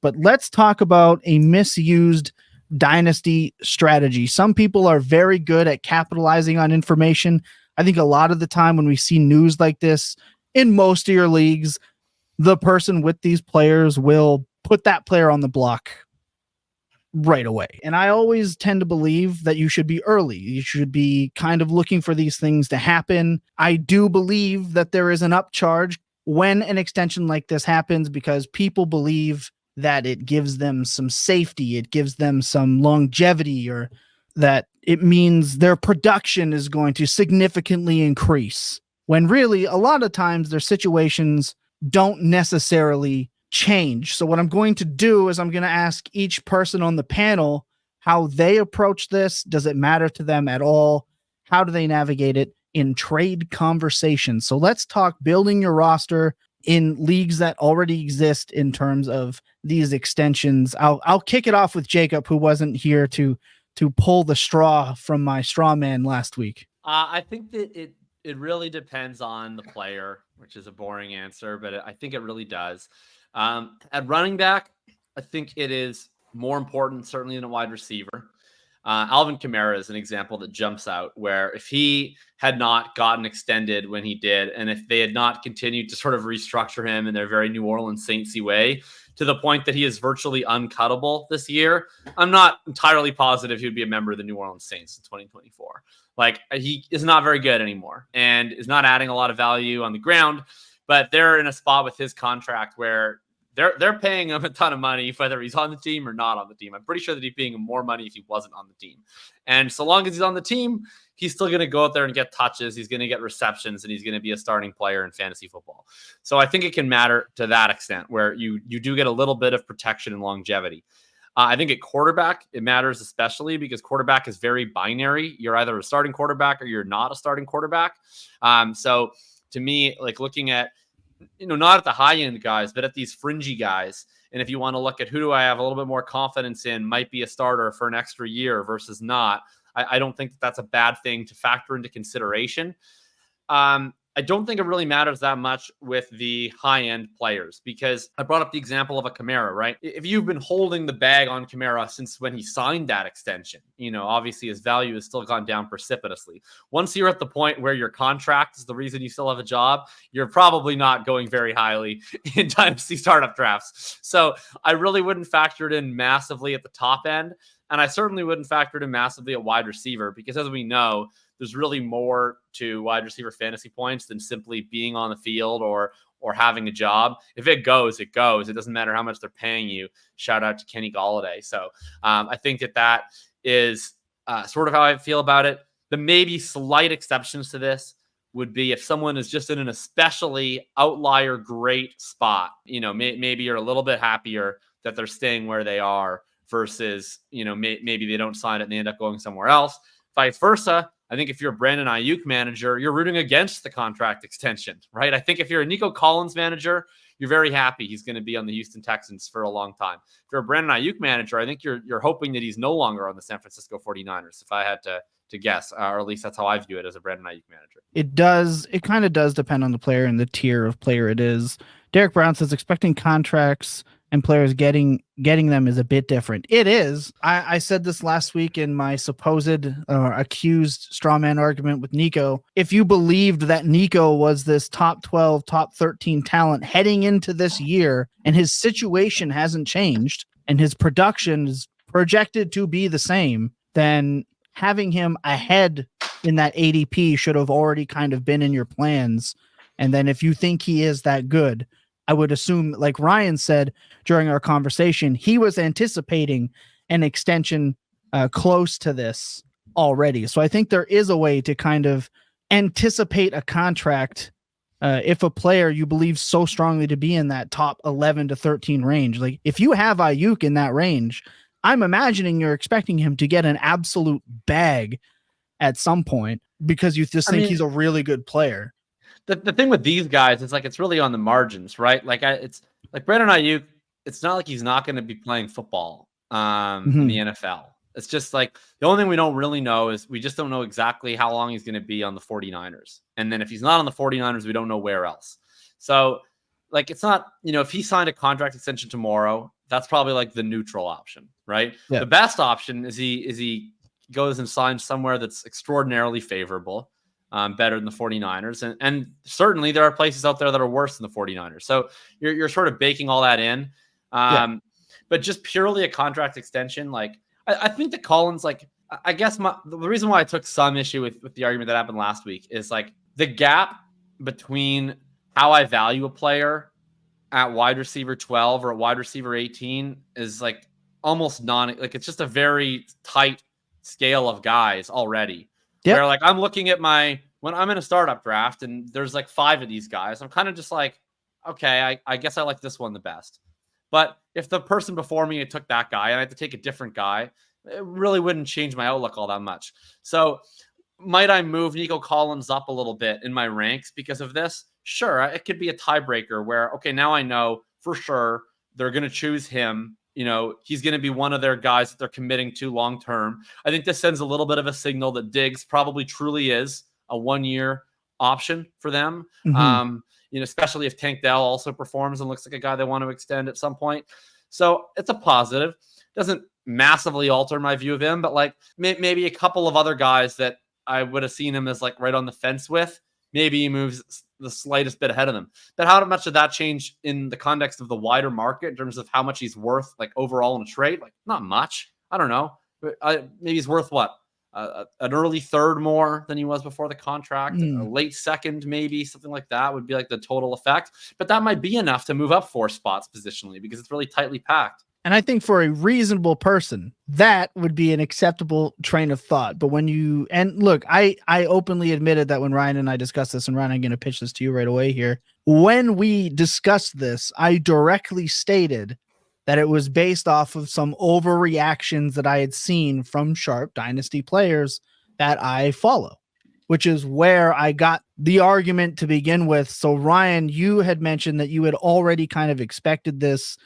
But let's talk about a misused dynasty strategy. Some people are very good at capitalizing on information. I think a lot of the time when we see news like this in most of your leagues, the person with these players will put that player on the block right away. And I always tend to believe that you should be early. You should be kind of looking for these things to happen. I do believe that there is an upcharge when an extension like this happens because people believe that it gives them some safety, it gives them some longevity, or that it means their production is going to significantly increase. When really, a lot of times their situations don't necessarily change. So what I'm going to do is I'm going to ask each person on the panel how they approach this. Does it matter to them at all? How do they navigate it in trade conversations? So let's talk building your roster in leagues that already exist in terms of these extensions. I'll kick it off with Jakob, who wasn't here to pull the straw from my straw man last week. I think that it really depends on the player, which is a boring answer, but I think it really does. At running back, I think it is more important, certainly than a wide receiver. Alvin Kamara is an example that jumps out, where if he had not gotten extended when he did, and if they had not continued to sort of restructure him in their very New Orleans Saints-y way, to the point that he is virtually uncuttable this year, I'm not entirely positive he would be a member of the New Orleans Saints in 2024. Like, he is not very good anymore and is not adding a lot of value on the ground, but they're in a spot with his contract where they're paying him a ton of money, whether he's on the team or not on the team. I'm pretty sure that he's paying him more money if he wasn't on the team. And so long as he's on the team, he's still going to go out there and get touches. He's going to get receptions, and he's going to be a starting player in fantasy football. So I think it can matter to that extent, where you do get a little bit of protection and longevity. I think at quarterback, it matters especially because quarterback is very binary. You're either a starting quarterback or you're not a starting quarterback. So to me, like looking at, not at the high end guys, but at these fringy guys. And if you want to look at who do I have a little bit more confidence in might be a starter for an extra year versus not, I don't think that's a bad thing to factor into consideration. I don't think it really matters that much with the high-end players because I brought up the example of a Kamara, right? If you've been holding the bag on Kamara since when he signed that extension, obviously his value has still gone down precipitously. Once you're at the point where your contract is the reason you still have a job, you're probably not going very highly in Dynasty startup drafts. So I really wouldn't factor it in massively at the top end. And I certainly wouldn't factor it in massively at wide receiver because as we know, there's really more to wide receiver fantasy points than simply being on the field or having a job. If it goes, it goes. It doesn't matter how much they're paying you. Shout out to Kenny Golladay. So I think that is sort of how I feel about it. The maybe slight exceptions to this would be if someone is just in an especially outlier great spot. Maybe you're a little bit happier that they're staying where they are versus, maybe they don't sign it and they end up going somewhere else. Vice versa. I think if you're a Brandon Ayuk manager, you're rooting against the contract extension, right? I think if you're a Nico Collins manager, you're very happy he's going to be on the Houston Texans for a long time. If you're a Brandon Ayuk manager, I think you're hoping that he's no longer on the San Francisco 49ers, if I had to guess, or at least that's how I view it as a Brandon Ayuk manager. It kind of does depend on the player and the tier of player it is. Derek Brown says expecting contracts and players getting them is a bit different. It is. I said this last week in my supposed accused strawman argument with Nico. If you believed that Nico was this top 12, top 13 talent heading into this year and his situation hasn't changed and his production is projected to be the same, then having him ahead in that ADP should have already kind of been in your plans. And then if you think he is that good, I would assume, like Ryan said during our conversation, he was anticipating an extension close to this already. So I think there is a way to kind of anticipate a contract if a player you believe so strongly to be in that top 11 to 13 range. Like if you have Ayuk in that range, I'm imagining you're expecting him to get an absolute bag at some point because you just think he's a really good player. The thing with these guys is like it's really on the margins, right? Like it's like Brandon Ayuk. It's not like he's not going to be playing football in the NFL. It's just like the only thing we don't really know is we just don't know exactly how long he's going to be on the 49ers. And then if he's not on the 49ers, we don't know where else. So like it's not, if he signed a contract extension tomorrow, that's probably like the neutral option, right? Yeah. The best option is he goes and signs somewhere that's extraordinarily favorable, better than the 49ers. And certainly there are places out there that are worse than the 49ers. So you're sort of baking all that in. But just purely a contract extension, like I think that Collins, like, I guess the reason why I took some issue with the argument that happened last week is like the gap between how I value a player at wide receiver 12 or at wide receiver 18 is like almost like it's just a very tight scale of guys already. Yep. Where like I'm looking at when I'm in a startup draft and there's like 5 of these guys, I'm kind of just like, okay, I guess I like this one the best. But if the person before me had took that guy and I had to take a different guy, it really wouldn't change my outlook all that much. So might I move Nico Collins up a little bit in my ranks because of this? Sure, it could be a tiebreaker where, okay, now I know for sure they're going to choose him. You know, he's going to be one of their guys that they're committing to long term. I think this sends a little bit of a signal that Diggs probably truly is a 1-year option for them. Mm-hmm. You know, especially if Tank Dell also performs and looks like a guy they want to extend at some point. So it's a positive. Doesn't massively alter my view of him, but like maybe a couple of other guys that I would have seen him as like right on the fence with, maybe he moves the slightest bit ahead of them. But how much did that change in the context of the wider market in terms of how much he's worth, like overall in a trade? Like not much. I don't know. Maybe he's worth what? An early third more than he was before the contract, a late second, maybe something like that would be like the total effect. But that might be enough to move up 4 spots positionally because it's really tightly packed. And I think for a reasonable person, that would be an acceptable train of thought. But when look, I openly admitted that when Ryan and I discussed this, and Ryan, I'm going to pitch this to you right away here. When we discussed this, I directly stated that it was based off of some overreactions that I had seen from Sharp Dynasty players that I follow, which is where I got the argument to begin with. So Ryan, you had mentioned that you had already kind of expected this.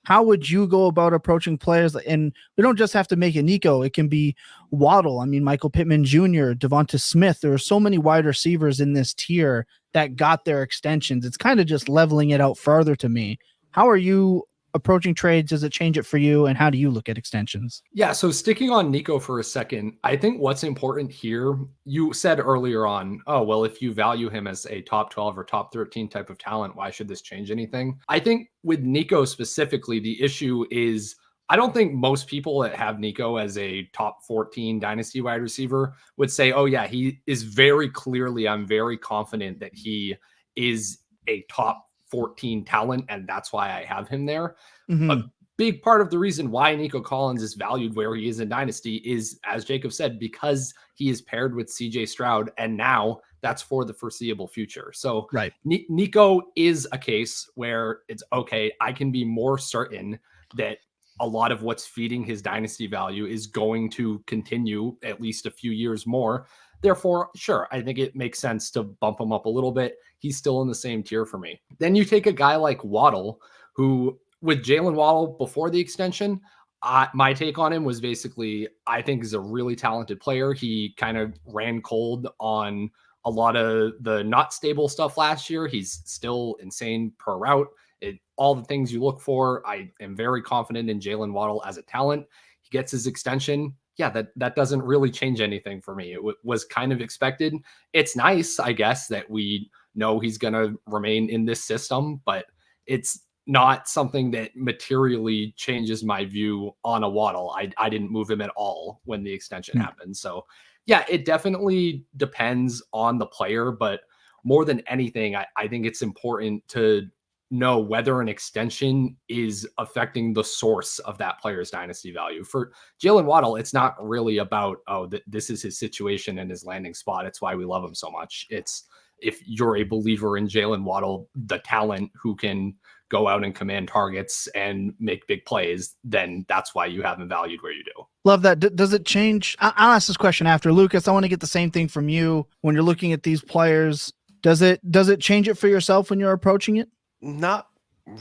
How would you go about approaching players? And we don't just have to make it Nico. It can be Waddle. I mean, Michael Pittman Jr., Devonta Smith. There are so many wide receivers in this tier that got their extensions. It's kind of just leveling it out further to me. How are you approaching trades? Does it change it for you? And how do you look at extensions? Yeah. So sticking on Nico for a second, I think what's important here, you said earlier on, oh, well, if you value him as a top 12 or top 13 type of talent, why should this change anything? I think with Nico specifically, the issue is I don't think most people that have Nico as a top 14 dynasty wide receiver would say, oh yeah, he is very clearly, I'm very confident that he is a top 14 talent, and that's why I have him there. Mm-hmm. A big part of the reason why Nico Collins is valued where he is in Dynasty is, as Jacob said, because he is paired with CJ Stroud, and now that's for the foreseeable future. So right. Nico is a case where it's okay, I can be more certain that a lot of what's feeding his Dynasty value is going to continue at least a few years more. Therefore, sure, I think it makes sense to bump him up a little bit. He's still in the same tier for me. Then you take a guy like Waddle, who with Jalen Waddle before the extension, my take on him was basically, I think is a really talented player. He kind of ran cold on a lot of the not stable stuff last year. He's still insane per route. All the things you look for. I am very confident in Jalen Waddle as a talent. He gets his extension. Yeah, that doesn't really change anything for me. It was kind of expected. It's nice, I guess, that we know he's going to remain in this system, but it's not something that materially changes my view on a Waddle. I didn't move him at all when the extension happened. So yeah, it definitely depends on the player, but more than anything, I think it's important to know whether an extension is affecting the source of that player's dynasty value. For Jalen Waddle, it's not really about, oh, this is his situation and his landing spot. It's why we love him so much. It's if you're a believer in Jalen Waddle, the talent who can go out and command targets and make big plays, then that's why you have him valued where you do. Love that. Does it change? I'll ask this question after. Lucas, I want to get the same thing from you when you're looking at these players. Does it change it for yourself when you're approaching it? Not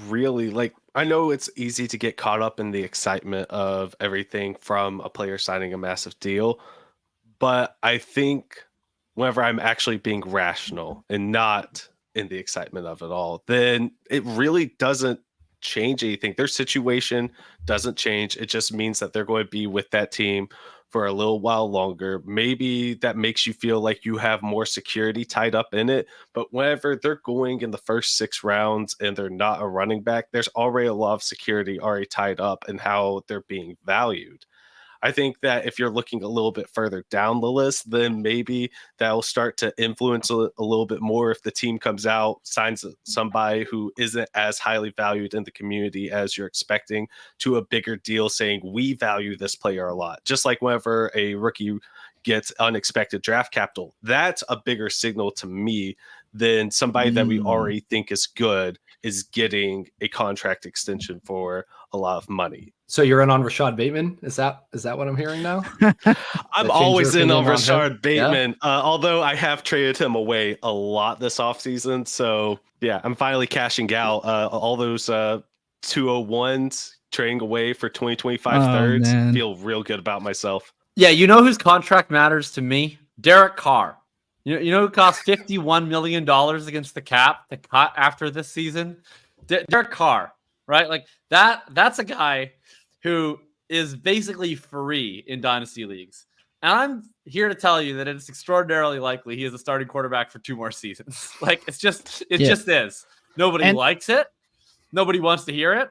really. Like, I know it's easy to get caught up in the excitement of everything from a player signing a massive deal, but I think whenever I'm actually being rational and not in the excitement of it all, then it really doesn't change anything. Their situation doesn't change. It just means that they're going to be with that team for a little while longer. Maybe that makes you feel like you have more security tied up in it. But whenever they're going in the first 6 rounds and they're not a running back, there's already a lot of security already tied up in how they're being valued. I think that if you're looking a little bit further down the list, then maybe that'll start to influence a little bit more if the team comes out, signs somebody who isn't as highly valued in the community as you're expecting to a bigger deal saying, we value this player a lot. Just like whenever a rookie gets unexpected draft capital, that's a bigger signal to me than somebody that we already think is good is getting a contract extension for a lot of money. So you're in on Rashad Bateman? Is that what I'm hearing now? I'm always in on Rashad Bateman, yeah? Although I have traded him away a lot this offseason. So yeah, I'm finally cashing out all those 201s trading away for 2025 thirds. Man. Feel real good about myself. Yeah, you know whose contract matters to me? Derek Carr. You know who cost $51 million against the cap to cut after this season? Derek Carr, right? Like that's a guy who is basically free in dynasty leagues. And I'm here to tell you that it's extraordinarily likely he is a starting quarterback for 2 more seasons. Like it just is. Nobody likes it. Nobody wants to hear it.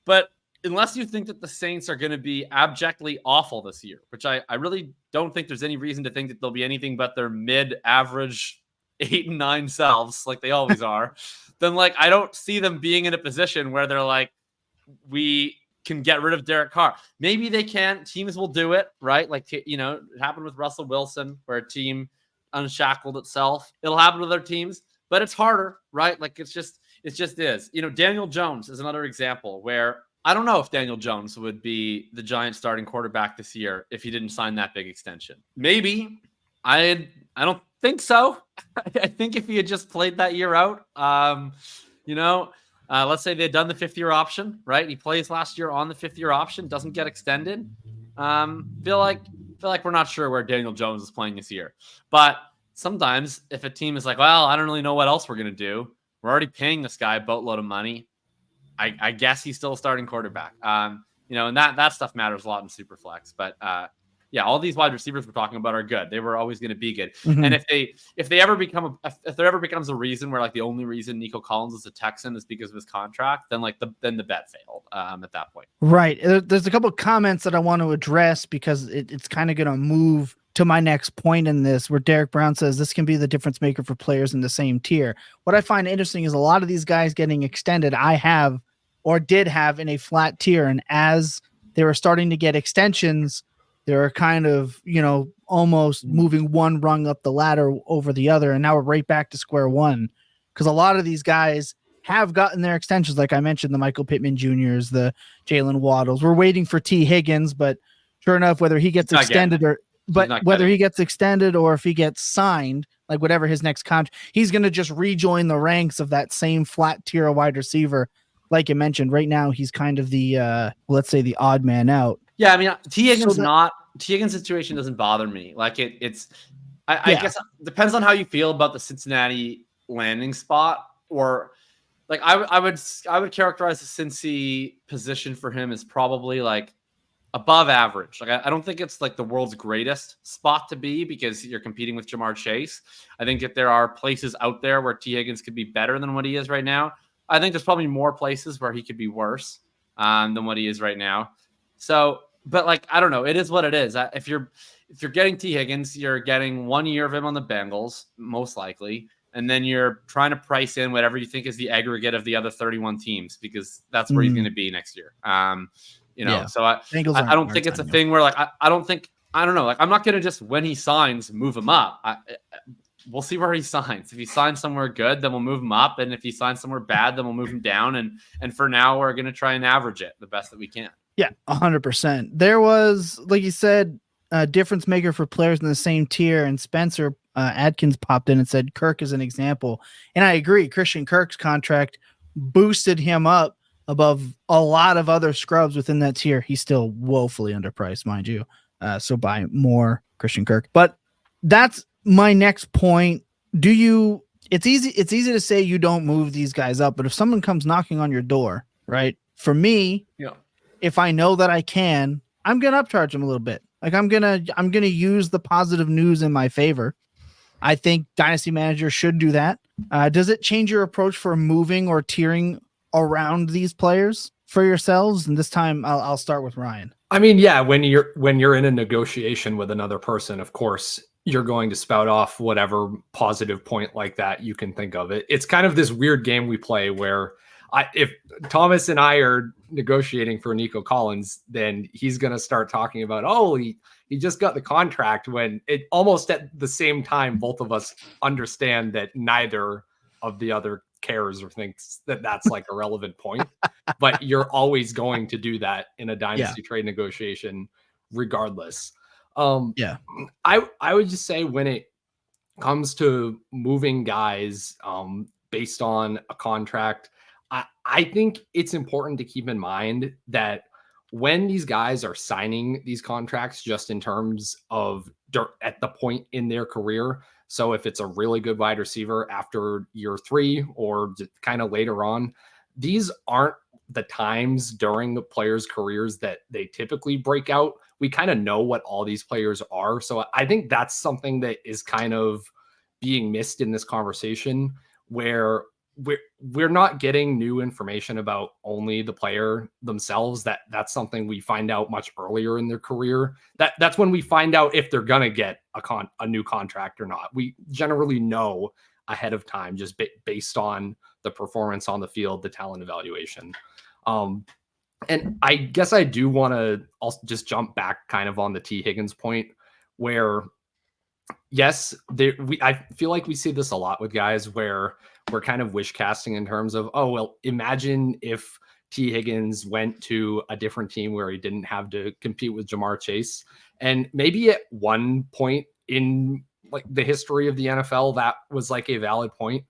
But unless you think that the Saints are going to be abjectly awful this year, which I really don't think there's any reason to think that they'll be anything but their mid-average 8 and 9 selves, like they always are, then like I don't see them being in a position where they're like, we can get rid of Derek Carr. Maybe they can. Teams will do it, right? Like, you know, it happened with Russell Wilson, where a team unshackled itself. It'll happen with other teams, but it's harder, right? Like it just is. You know, Daniel Jones is another example where I don't know if Daniel Jones would be the Giants starting quarterback this year if he didn't sign that big extension. Maybe. I don't think so. I think if he had just played that year out, let's say they had done the 5th-year option, right? He plays last year on the 5th-year option, doesn't get extended. Feel like we're not sure where Daniel Jones is playing this year. But sometimes if a team is like, well, I don't really know what else we're going to do. We're already paying this guy a boatload of money. I guess he's still a starting quarterback. And that stuff matters a lot in Superflex. But yeah, all these wide receivers we're talking about are good. They were always going to be good. Mm-hmm. And if there ever becomes a reason where like the only reason Nico Collins is a Texan is because of his contract, then the bet failed at that point. Right. There's a couple of comments that I want to address because it's kind of going to move to my next point in this, where Derek Brown says this can be the difference maker for players in the same tier. What I find interesting is a lot of these guys getting extended, I have or did have in a flat tier. And as they were starting to get extensions, they're kind of, almost moving one rung up the ladder over the other. And now we're right back to square one. Because a lot of these guys have gotten their extensions. Like I mentioned, the Michael Pittman Jr.'s, the Jalen Waddles. We're waiting for T. Higgins, but sure enough, whether he gets extended he gets extended or if he gets signed, like whatever his next contract, he's going to just rejoin the ranks of that same flat tier of wide receiver. Like you mentioned, right now he's kind of the let's say the odd man out. Yeah, I mean, T. Higgins' situation doesn't bother me. Like I guess it depends on how you feel about the Cincinnati landing spot, or like I would characterize the Cincy position for him as probably like above average. Like I don't think it's like the world's greatest spot to be because you're competing with Jamar Chase. I think that there are places out there where T. Higgins could be better than what he is right now. I think there's probably more places where he could be worse than what he is right now. So, but like, I don't know. It is what it is. If you're getting T. Higgins, you're getting 1 year of him on the Bengals, most likely. And then you're trying to price in whatever you think is the aggregate of the other 31 teams, because that's where he's going to be next year. So I don't think it's a thing where like, I don't know. Like, I'm not going to just, when he signs, move him up. We'll see where he signs. If he signs somewhere good, then we'll move him up. And if he signs somewhere bad, then we'll move him down. And for now, we're going to try and average it the best that we can. Yeah, 100%. There was, like you said, a difference maker for players in the same tier. And Spencer Adkins popped in and said Kirk is an example. And I agree. Christian Kirk's contract boosted him up above a lot of other scrubs within that tier. He's still woefully underpriced, mind you. So buy more Christian Kirk. But that's my next point. It's easy to say you don't move these guys up, but if someone comes knocking on your door, right? For me, Yeah. if I know that I can, I'm gonna upcharge him a little bit. Like I'm gonna use the positive news in my favor. I think dynasty managers should do that. Does it change your approach for moving or tiering around these players for yourselves? And this time, I'll start with Ryan. I mean, yeah, when you're in a negotiation with another person, of course, you're going to spout off whatever positive point like that you can think of. It's kind of this weird game we play where if Thomas and I are negotiating for Nico Collins, then he's going to start talking about, oh, he just got the contract, when it almost at the same time, both of us understand that neither of the other cares or thinks that that's like a relevant point. But you're always going to do that in a dynasty trade negotiation regardless. Yeah. I would just say when it comes to moving guys based on a contract, I think it's important to keep in mind that when these guys are signing these contracts, just in terms of at the point in their career. So if it's a really good wide receiver after year 3 or kind of later on, these aren't the times during the players' careers that they typically break out. We kind of know what all these players are. So I think that's something that is kind of being missed in this conversation, where we're not getting new information about only the player themselves. That's something we find out much earlier in their career. That's when we find out if they're going to get a new contract or not. We generally know ahead of time, just based on the performance on the field, the talent evaluation. And I guess I do want to also just jump back kind of on the T. Higgins point, where yes, I feel like we see this a lot with guys where we're kind of wish casting in terms of, oh, well, imagine if T. Higgins went to a different team where he didn't have to compete with Jamar Chase. And maybe at one point in like the history of the NFL, that was like a valid point.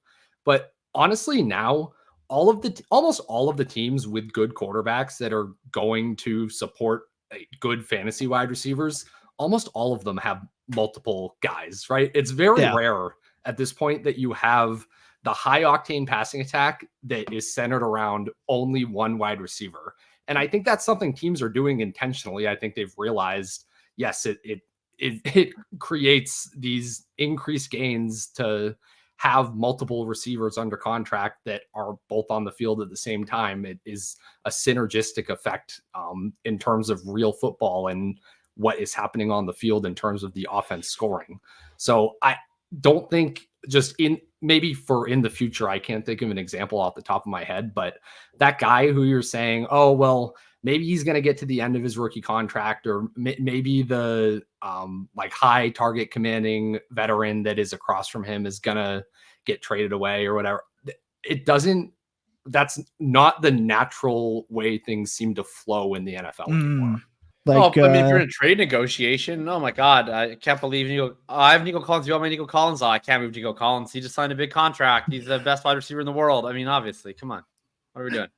But honestly, now almost all of the teams with good quarterbacks that are going to support good fantasy wide receivers, almost all of them have multiple guys, right? It's very rare at this point that you have the high octane passing attack that is centered around only one wide receiver. And I think that's something teams are doing intentionally. I think they've realized, yes, it creates these increased gains to have multiple receivers under contract that are both on the field at the same time. It is a synergistic effect in terms of real football and what is happening on the field in terms of the offense scoring. So I don't think just in the future, I can't think of an example off the top of my head, but that guy who you're saying, oh, well, maybe he's going to get to the end of his rookie contract, or maybe the like high target commanding veteran that is across from him is going to get traded away or whatever. That's not the natural way things seem to flow in the NFL anymore. Like, I mean, if you're in a trade negotiation, oh my God, I can't believe I have Nico Collins. You want my Nico Collins? Oh, I can't move Nico Collins. He just signed a big contract. He's the best wide receiver in the world. I mean, obviously, come on. What are we doing?